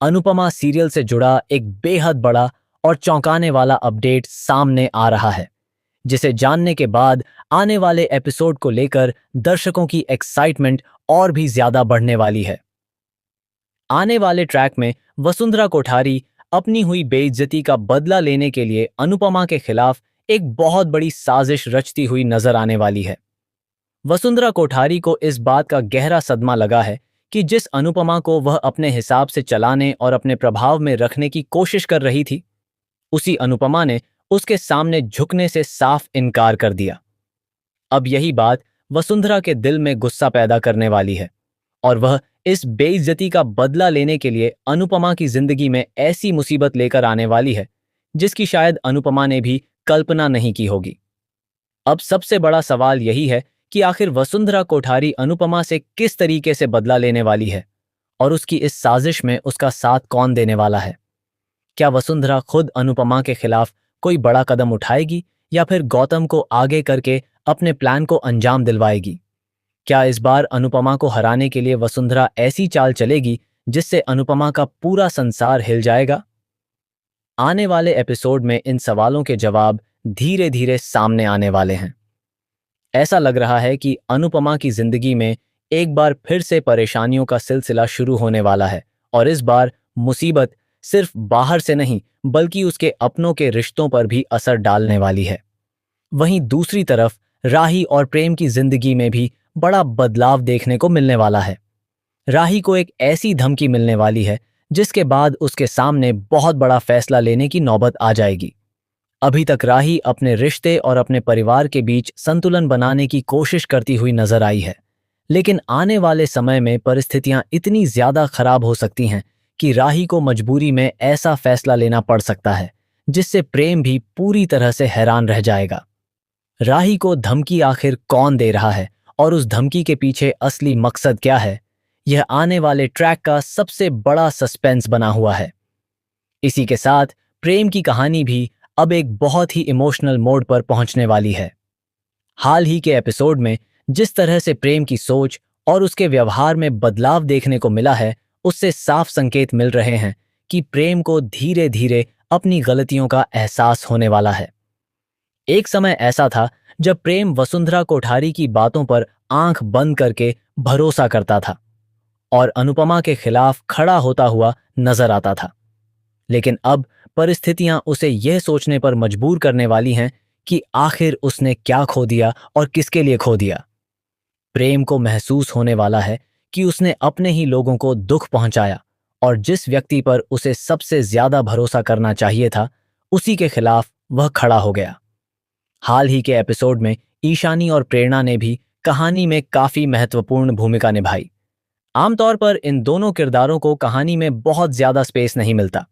Anupama serial से जुड़ा एक बेहद बड़ा और चौंकाने वाला अपडेट सामने आ रहा है, जिसे जानने के बाद आने वाले एपिसोड को लेकर दर्शकों की एक्साइटमेंट और भी ज्यादा बढ़ने वाली है। आने वाले ट्रैक में वसुंधरा कोठारी अपनी हुई बेइज्जती का बदला लेने के लिए अनुपमा के खिलाफ एक बहुत बड़ी साजिश रचती हुई नजर आने वाली है। वसुंधरा कोठारी को इस बात का गहरा सदमा लगा है कि जिस अनुपमा को वह अपने हिसाब से चलाने और अपने प्रभाव में रखने की कोशिश कर रही थी, उसी अनुपमा ने उसके सामने झुकने से साफ इनकार कर दिया। अब यही बात वसुंधरा के दिल में गुस्सा पैदा करने वाली है और वह इस बेइज्जती का बदला लेने के लिए अनुपमा की जिंदगी में ऐसी मुसीबत लेकर आने वाली है जिसकी शायद अनुपमा ने भी कल्पना नहीं की होगी। अब सबसे बड़ा सवाल यही है कि आखिर वसुंधरा कोठारी अनुपमा से किस तरीके से बदला लेने वाली है और उसकी इस साजिश में उसका साथ कौन देने वाला है। क्या वसुंधरा खुद अनुपमा के खिलाफ कोई बड़ा कदम उठाएगी या फिर गौतम को आगे करके अपने प्लान को अंजाम दिलवाएगी। क्या इस बार अनुपमा को हराने के लिए वसुंधरा ऐसी चाल चलेगी जिससे अनुपमा का पूरा संसार हिल जाएगा। आने वाले एपिसोड में इन सवालों के जवाब धीरे धीरे सामने आने वाले हैं। ऐसा लग रहा है कि अनुपमा की जिंदगी में एक बार फिर से परेशानियों का सिलसिला शुरू होने वाला है और इस बार मुसीबत सिर्फ बाहर से नहीं बल्कि उसके अपनों के रिश्तों पर भी असर डालने वाली है। वहीं दूसरी तरफ राही और प्रेम की जिंदगी में भी बड़ा बदलाव देखने को मिलने वाला है। राही को एक ऐसी धमकी मिलने वाली है जिसके बाद उसके सामने बहुत बड़ा फैसला लेने की नौबत आ जाएगी। अभी तक राही अपने रिश्ते और अपने परिवार के बीच संतुलन बनाने की कोशिश करती हुई नजर आई है, लेकिन आने वाले समय में परिस्थितियां इतनी ज्यादा खराब हो सकती हैं कि राही को मजबूरी में ऐसा फैसला लेना पड़ सकता है जिससे प्रेम भी पूरी तरह से हैरान रह जाएगा। राही को धमकी आखिर कौन दे रहा है और उस धमकी के पीछे असली मकसद क्या है, यह आने वाले ट्रैक का सबसे बड़ा सस्पेंस बना हुआ है। इसी के साथ प्रेम की कहानी भी अब एक बहुत ही इमोशनल मोड पर पहुंचने वाली है। हाल ही के एपिसोड में जिस तरह से प्रेम की सोच और उसके व्यवहार में बदलाव देखने को मिला है, उससे साफ संकेत मिल रहे हैं कि प्रेम को धीरे धीरे अपनी गलतियों का एहसास होने वाला है। एक समय ऐसा था जब प्रेम वसुंधरा कोठारी की बातों पर आंख बंद करके भरोसा करता था और अनुपमा के खिलाफ खड़ा होता हुआ नजर आता था, लेकिन अब परिस्थितियां उसे यह सोचने पर मजबूर करने वाली हैं कि आखिर उसने क्या खो दिया और किसके लिए खो दिया। प्रेम को महसूस होने वाला है कि उसने अपने ही लोगों को दुख पहुंचाया और जिस व्यक्ति पर उसे सबसे ज्यादा भरोसा करना चाहिए था, उसी के खिलाफ वह खड़ा हो गया। हाल ही के एपिसोड में ईशानी और प्रेरणा ने भी कहानी में काफी महत्वपूर्ण भूमिका निभाई। आमतौर पर इन दोनों किरदारों को कहानी में बहुत ज्यादा स्पेस नहीं मिलता,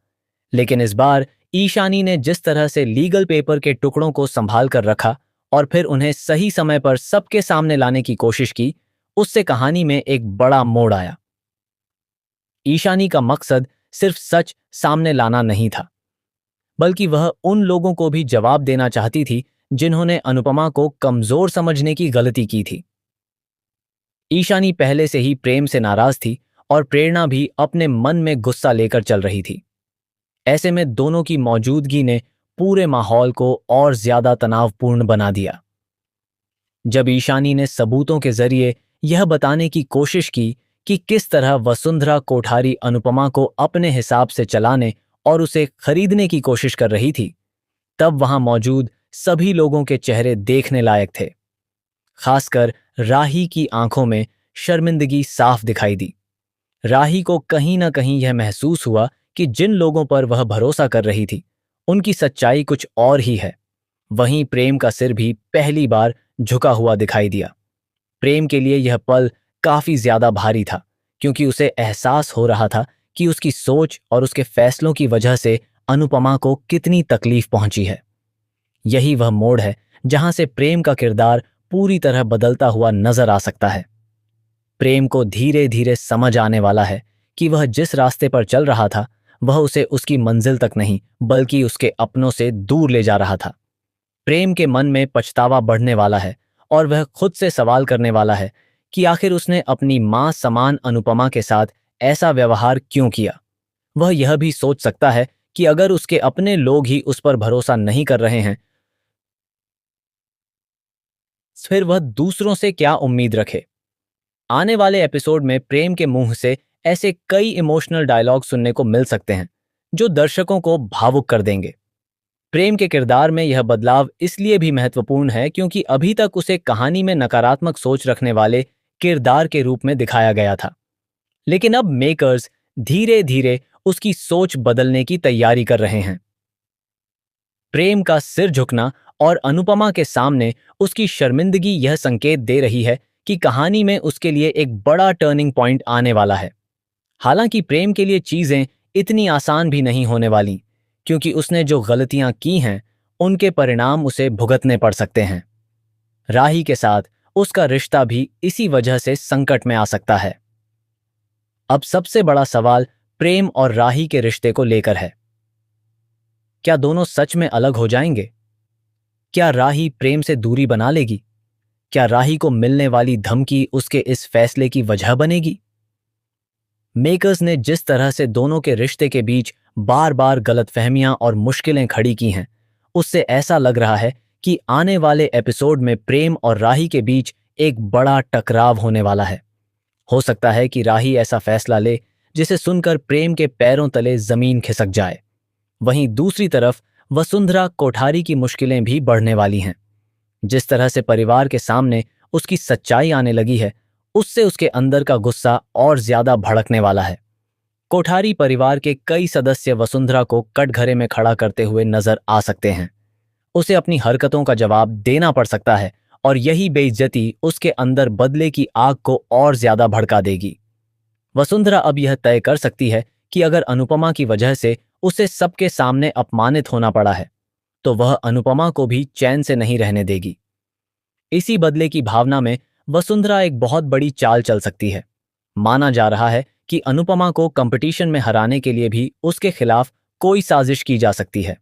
लेकिन इस बार ईशानी ने जिस तरह से लीगल पेपर के टुकड़ों को संभाल कर रखा और फिर उन्हें सही समय पर सबके सामने लाने की कोशिश की, उससे कहानी में एक बड़ा मोड़ आया। ईशानी का मकसद सिर्फ सच सामने लाना नहीं था, बल्कि वह उन लोगों को भी जवाब देना चाहती थी जिन्होंने अनुपमा को कमजोर समझने की गलती की थी। ईशानी पहले से ही प्रेम से नाराज थी और प्रेरणा भी अपने मन में गुस्सा लेकर चल रही थी। ऐसे में दोनों की मौजूदगी ने पूरे माहौल को और ज्यादा तनावपूर्ण बना दिया। जब ईशानी ने सबूतों के जरिए यह बताने की कोशिश की कि किस तरह वसुंधरा कोठारी अनुपमा को अपने हिसाब से चलाने और उसे खरीदने की कोशिश कर रही थी, तब वहां मौजूद सभी लोगों के चेहरे देखने लायक थे। खासकर राही की आंखों में शर्मिंदगी साफ दिखाई दी। राही को कहीं ना कहीं यह महसूस हुआ कि जिन लोगों पर वह भरोसा कर रही थी, उनकी सच्चाई कुछ और ही है। वहीं प्रेम का सिर भी पहली बार झुका हुआ दिखाई दिया। प्रेम के लिए यह पल काफी ज्यादा भारी था, क्योंकि उसे एहसास हो रहा था कि उसकी सोच और उसके फैसलों की वजह से अनुपमा को कितनी तकलीफ पहुंची है। यही वह मोड़ है जहां से प्रेम का किरदार पूरी तरह बदलता हुआ नजर आ सकता है। प्रेम को धीरे धीरे समझ आने वाला है कि वह जिस रास्ते पर चल रहा था, वह उसे उसकी मंजिल तक नहीं बल्कि उसके अपनों से दूर ले जा रहा था। प्रेम के मन में पछतावा बढ़ने वाला है और वह खुद से सवाल करने वाला है कि आखिर उसने अपनी मां समान अनुपमा के साथ ऐसा व्यवहार क्यों किया। वह यह भी सोच सकता है कि अगर उसके अपने लोग ही उस पर भरोसा नहीं कर रहे हैं, फिर वह दूसरों से क्या उम्मीद रखे। आने वाले एपिसोड में प्रेम के मुंह से ऐसे कई इमोशनल डायलॉग सुनने को मिल सकते हैं जो दर्शकों को भावुक कर देंगे। प्रेम के किरदार में यह बदलाव इसलिए भी महत्वपूर्ण है क्योंकि अभी तक उसे कहानी में नकारात्मक सोच रखने वाले किरदार के रूप में दिखाया गया था, लेकिन अब मेकर्स धीरे धीरे उसकी सोच बदलने की तैयारी कर रहे हैं। प्रेम का सिर झुकना और अनुपमा के सामने उसकी शर्मिंदगी यह संकेत दे रही है कि कहानी में उसके लिए एक बड़ा टर्निंग पॉइंट आने वाला है। हालांकि प्रेम के लिए चीजें इतनी आसान भी नहीं होने वाली, क्योंकि उसने जो गलतियां की हैं उनके परिणाम उसे भुगतने पड़ सकते हैं। राही के साथ उसका रिश्ता भी इसी वजह से संकट में आ सकता है। अब सबसे बड़ा सवाल प्रेम और राही के रिश्ते को लेकर है। क्या दोनों सच में अलग हो जाएंगे? क्या राही प्रेम से दूरी बना लेगी? क्या राही को मिलने वाली धमकी उसके इस फैसले की वजह बनेगी? मेकर्स ने जिस तरह से दोनों के रिश्ते के बीच बार बार गलतफहमियां और मुश्किलें खड़ी की हैं, उससे ऐसा लग रहा है कि आने वाले एपिसोड में प्रेम और राही के बीच एक बड़ा टकराव होने वाला है। हो सकता है कि राही ऐसा फैसला ले जिसे सुनकर प्रेम के पैरों तले जमीन खिसक जाए। वहीं दूसरी तरफ वसुंधरा कोठारी की मुश्किलें भी बढ़ने वाली हैं। जिस तरह से परिवार के सामने उसकी सच्चाई आने लगी है, उससे उसके अंदर का गुस्सा और ज्यादा भड़कने वाला है। कोठारी परिवार के कई सदस्य वसुंधरा को कटघरे में खड़ा करते हुए नजर आ सकते हैं। उसे अपनी हरकतों का जवाब देना पड़ सकता है और यही बेइज्जती उसके अंदर बदले की आग को और ज्यादा भड़का देगी। वसुंधरा अब यह तय कर सकती है कि अगर अनुपमा की वजह से उसे सबके सामने अपमानित होना पड़ा है, तो वह अनुपमा को भी चैन से नहीं रहने देगी। इसी बदले की भावना में वसुंधरा एक बहुत बड़ी चाल चल सकती है। माना जा रहा है कि अनुपमा को कंपटीशन में हराने के लिए भी उसके खिलाफ कोई साजिश की जा सकती है।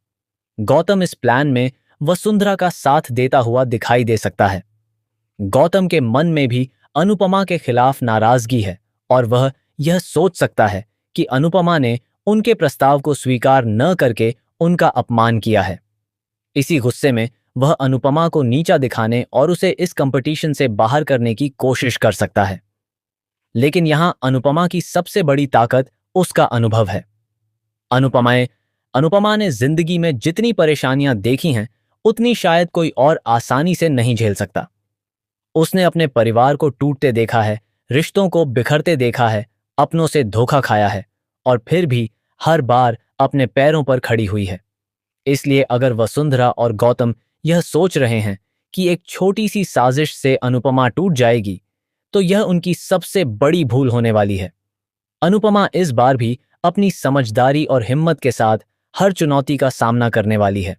गौतम इस प्लान में वसुंधरा का साथ देता हुआ दिखाई दे सकता है। गौतम के मन में भी अनुपमा के खिलाफ नाराजगी है और वह यह सोच सकता है कि अनुपमा ने उनके प्रस्ताव को स्वीकार न करके उनका अपमान किया है। इसी गुस्से में वह अनुपमा को नीचा दिखाने और उसे इस कंपटीशन से बाहर करने की कोशिश कर सकता है। लेकिन यहां अनुपमा की सबसे बड़ी ताकत उसका अनुभव है। अनुपमा ने जिंदगी में जितनी परेशानियां देखी हैं, उतनी शायद कोई और आसानी से नहीं झेल सकता। उसने अपने परिवार को टूटते देखा है, रिश्तों को बिखरते देखा है, अपनों से धोखा खाया है और फिर भी हर बार अपने पैरों पर खड़ी हुई है। इसलिए अगर वसुंधरा और गौतम यह सोच रहे हैं कि एक छोटी सी साजिश से अनुपमा टूट जाएगी, तो यह उनकी सबसे बड़ी भूल होने वाली है। अनुपमा इस बार भी अपनी समझदारी और हिम्मत के साथ हर चुनौती का सामना करने वाली है।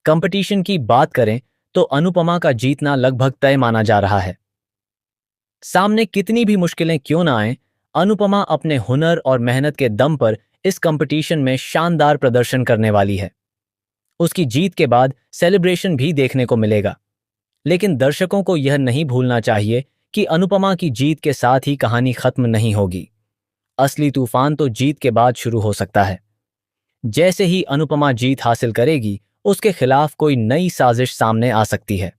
कंपटीशन की बात करें तो अनुपमा का जीतना लगभग तय माना जा रहा है। सामने कितनी भी मुश्किलें क्यों ना आएं, अनुपमा अपने हुनर और मेहनत के दम पर इस कंपटीशन में शानदार प्रदर्शन करने वाली है। उसकी जीत के बाद सेलिब्रेशन भी देखने को मिलेगा। लेकिन दर्शकों को यह नहीं भूलना चाहिए कि अनुपमा की जीत के साथ ही कहानी खत्म नहीं होगी। असली तूफान तो जीत के बाद शुरू हो सकता है। जैसे ही अनुपमा जीत हासिल करेगी, उसके खिलाफ कोई नई साजिश सामने आ सकती है।